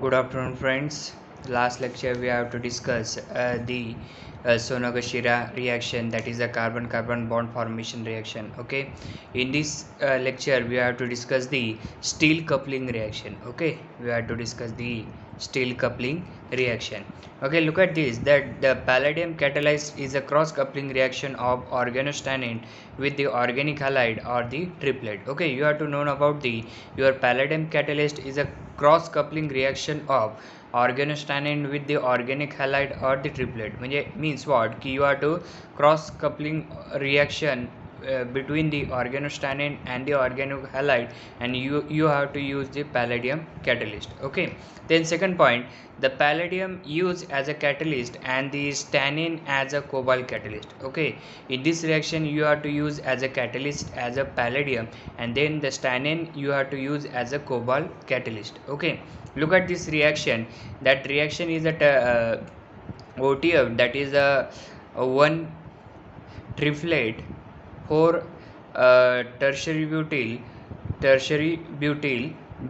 Good afternoon, friends. Last lecture we have to discuss the Sonogashira reaction, that is a carbon-carbon bond formation reaction. Okay, in this lecture we have to discuss the steel coupling reaction. Okay, we have to discuss the steel coupling reaction. Okay, look at this. That the palladium catalyzed is a cross-coupling reaction of organostannine with the organic halide or the triplet. Okay, you have to know about the your palladium catalyst is a cross coupling reaction of organostannane with the organic halide और the triplet म्हणजे means what की you are to cross coupling reaction between the organostanin and the organic halide, and you have to use the palladium catalyst. Okay, then second point, the palladium used as a catalyst and the stannine as a cobalt catalyst. Okay, in this reaction you have to use as a catalyst as a palladium, and then the stannine you have to use as a cobalt catalyst. Okay, look at this reaction. That reaction is a OTF, that is a one triplet for tertiary butyl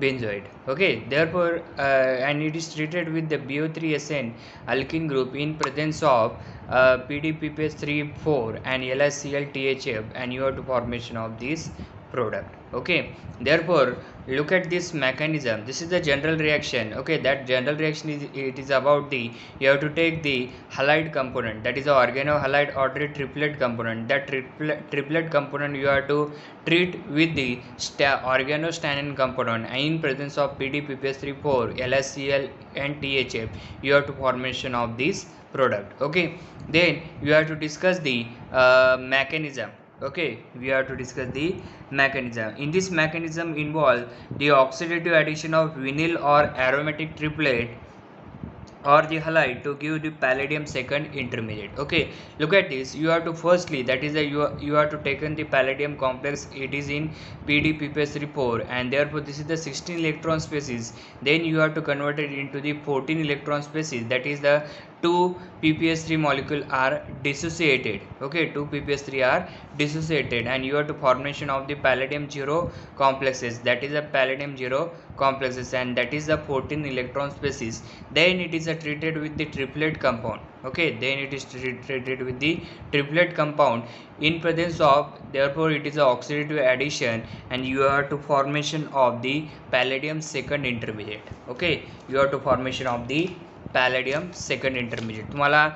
benzoate. Okay, therefore and it is treated with the BO3SN alkene group in presence of PDPPS3,4 and LiCl-THF, and you have to formation of this product. Okay, therefore look at this mechanism. This is the general reaction. Okay, that general reaction is about the, you have to take the halide component, that is the organohalide or the triplet component. That triplet component you have to treat with the organostannine component in presence of PDPPS3,4, LiCl and THF. You have to formation of this product. Okay, then you have to discuss the mechanism. Okay, we have to discuss the mechanism. In this mechanism involve the oxidative addition of vinyl or aromatic triplet or the halide to give the palladium second intermediate. Okay, look at this. You have to firstly, that is you have to taken the palladium complex, it is in PDPPS3,4, and therefore this is the 16 electron species. Then you have to convert it into the 14 electron species, that is the 2 ppS3 molecule are dissociated. Okay, 2 ppS3 are dissociated, and you have to formation of the palladium 0 complexes, that is a palladium 0 complexes, and that is the 14 electron species. Then it is treated with the triplet compound. Okay, then it is treated with the triplet compound in presence of, therefore it is a oxidative addition, and you have to formation of the palladium second intermediate. Okay, you have to formation of the palladium second intermediate. तुम्हाला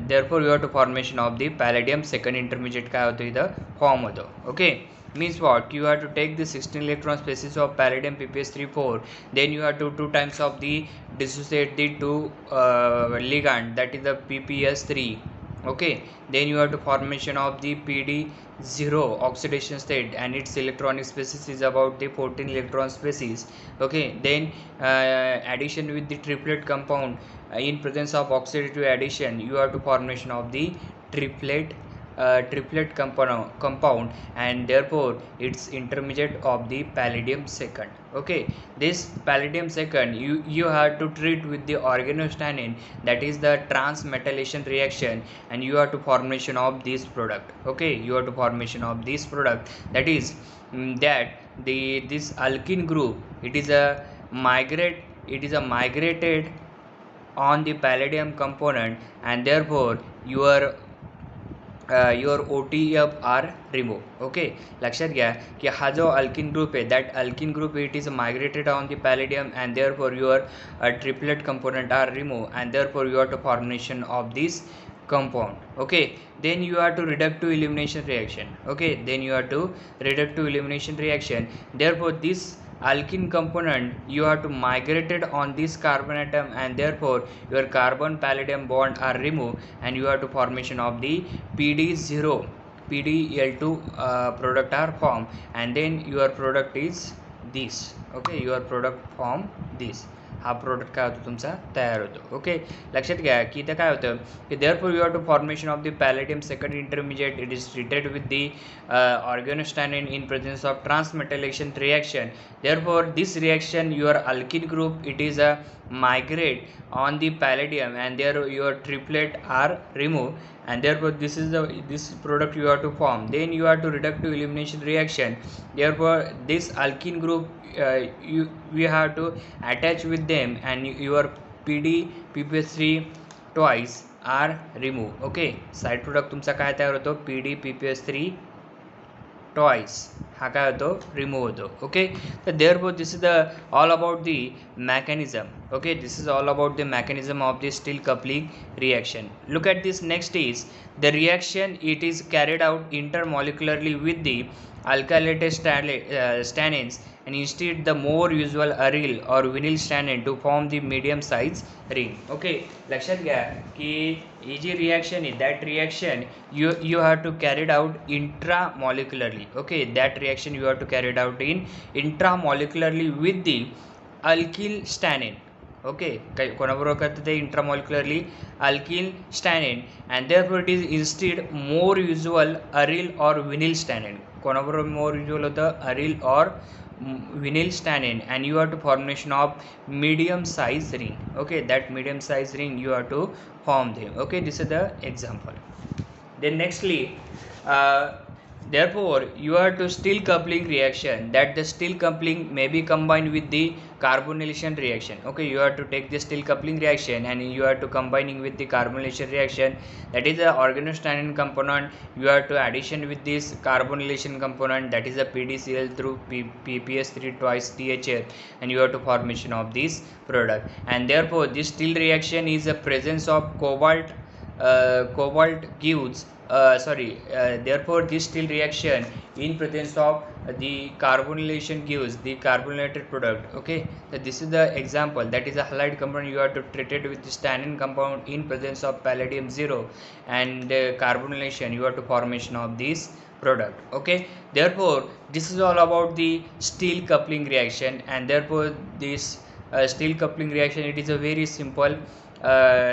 therefore you have to formation of the palladium second intermediate काय होतं इथं form होतो. Okay, means what, you have to take the 16 electron species of palladium PPS3,4, then you have to 2 times of the dissociate the 2 ligand, that is the PPS3. Okay, then you have to formation of the PD0 oxidation state, and its electronic species is about the 14 electron species. Okay, then addition with the triplet compound in presence of oxidative addition, you have to formation of the triplet compound, and therefore it's intermediate of the palladium second. Okay, this palladium second you have to treat with the organostannine, that is the transmetallation reaction, and you have to formation of this product. Okay, you have to formation of this product, that is that this alkene group, it is a migrated on the palladium component, and therefore your OTF are removed. Okay, लक्षात घ्या की हा जो alkene group आहे, that alkene group it is migrated on the palladium, and therefore your triplet component are removed, and therefore you have to formation of this compound. Okay, then you have to reductive elimination reaction. Okay, then you have to reductive elimination reaction, therefore this alkene component you have to migrated on this carbon atom, and therefore your carbon palladium bond are removed, and you have to formation of the PD0 PDL2 product are formed, and then your product is this. Okay, your product form this, हा product काय होतो तुमचा तयार होतो. Okay, लक्षात घ्या की इथं काय होतं की therefore you have to formation of the palladium second intermediate, it is treated with the organostannine in presence of transmetallation reaction. Therefore this reaction your alkene group it is a migrate on the palladium, and there your triplet are removed, and therefore this product you have to form. Then you have to reductive elimination reaction. Therefore this alkene group we have to attach with them, and your PD PPS3 twice are removed. Okay, side product तुमचा काय तयार होतो, PD PPS3 twice हा काय होतो, remove होतो. Okay, तर therefore this is the all about the mechanism. Okay, this is all about the mechanism of the steel coupling reaction. Look at this. Next is the reaction. It is carried out intermolecularly with the alkylated stannanes, and instead the more usual aryl or vinyl stannane to form the medium size ring. Okay, लक्षात घ्या की ही जी reaction आहे, that reaction you have to carried out intramolecularly. Okay, that reaction you have to carried out in intramolecularly with the alkyl stannane. Okay, कोणाबरोबर करते ते इंट्रामॉलिक्युलरली alkyl stannane, and therefore it is instead more usual aryl or vinyl stannane. कोणाबरोबर more usual होतं, aryl or vinyl stannane, and you have to formation of medium size ring. Okay, that medium size ring you have to form them. Okay, this is the example. Then nextly, therefore you have to steel coupling reaction, that the steel coupling may be combined with the carbonylation reaction. Okay, you have to take the steel coupling reaction and you have to combining with the carbonylation reaction, that is the organostannane component. You have to addition with this carbonylation component, that is the PDCl through PPS3 twice THF, and you have to formation of this product. And therefore this steel reaction is a presence of cobalt gives therefore this steel reaction in presence of the carbonylation gives the carbonated product. Okay, so this is the example, that is a halide compound. You have to treat it with the stannane compound in presence of palladium 0, and carbonylation you have to formation of this product. Okay, therefore this is all about the steel coupling reaction, and therefore this steel coupling reaction, it is a very simple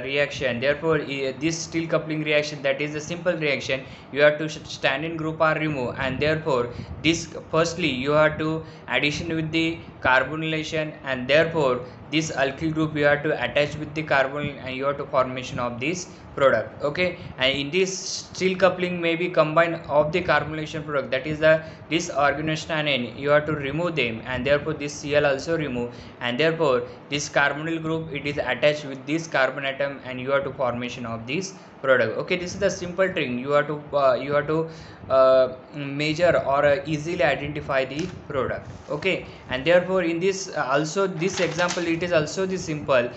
reaction. Therefore this steel coupling reaction, that is a simple reaction, you have to stannane group are removed, and therefore this firstly you have to addition with the carbonylation, and therefore this alkyl group you have to attach with the carbon, and you have to formation of this product. Okay, and in this steel coupling may be combined of the carbonylation product, that is the this organostannane you have to remove them, and therefore this Cl also remove, and therefore this carbonyl group it is attached with this carbon atom, and you have to formation of this product. Okay, this is the simple trick. You have to measure or easily identify the product. Okay, and therefore in this also this example, it is also the simple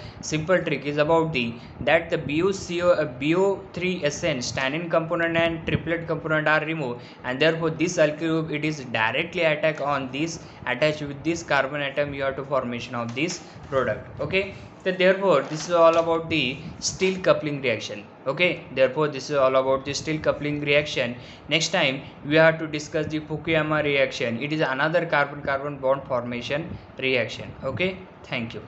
trick is about the that the BO3SN stannane component and triplet component are removed, and therefore this alkyl group it is directly attack on this attached with this carbon atom, you have to formation of this product. Okay, so therefore this is all about the steel coupling reaction. Okay, therefore this is all about the steel coupling reaction. Next time we have to discuss the Fukuyama reaction. It is another carbon carbon bond formation reaction. Okay, thank you.